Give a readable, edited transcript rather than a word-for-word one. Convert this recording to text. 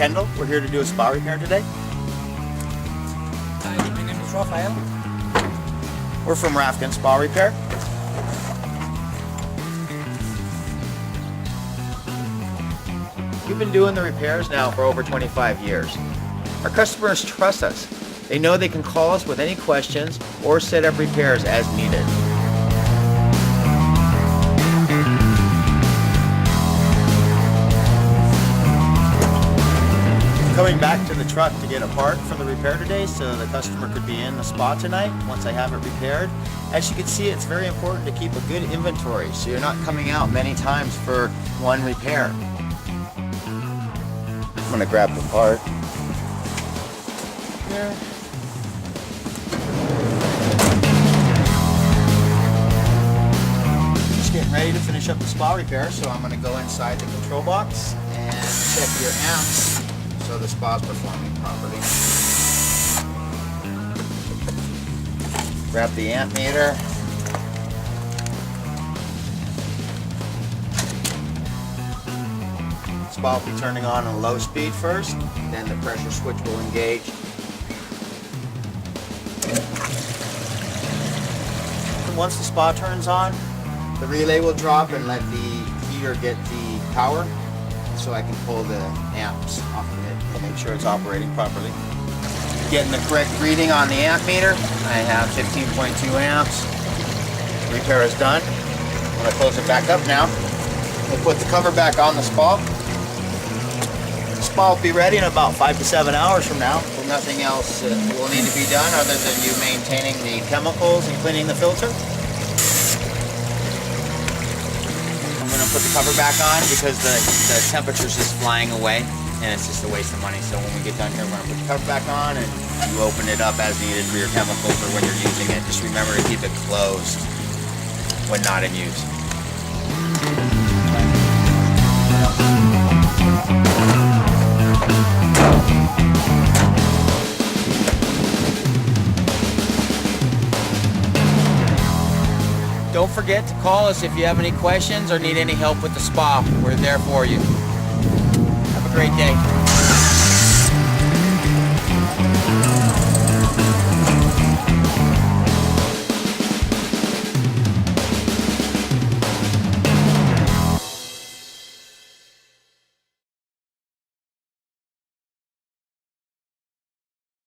Kendal. We're here to do a spa repair today. Hi, my name is Rafael. We're from Rafken Spa Repair. We've been doing the repairs now for over 25 years. Our customers trust us. They know they can call us with any questions or set up repairs as needed. Coming back to the truck to get a part for the repair today so the customer could be in the spa tonight once I have it repaired. As you can see, it's very important to keep a good inventory so you're not coming out many times for one repair. I'm going to grab the part here. Just getting ready to finish up the spa repair, so I'm going to go inside the control box and check your amps so the spa's performing properly. Grab the amp meter. Spa will be turning on a low speed first, then the pressure switch will engage. And once the spa turns on, the relay will drop and let the heater get the power so I can pull the amps off of it and make sure it's operating properly. Getting the correct reading on the amp meter. I have 15.2 amps. Repair is done. I'm going to close it back up now. We'll put the cover back on the spa. The spa will be ready in about 5 to 7 hours from now. Well, nothing else will need to be done other than you maintaining the chemicals and cleaning the filter. I'm going to put the cover back on because the temperature's just flying away and it's just a waste of money. So when we get done here, we're going to put the cover back on and you open it up as needed for your chemicals or when you're using it. Just remember to keep it closed when not in use. Don't forget to call us if you have any questions or need any help with the spa. We're there for you. Have a great day.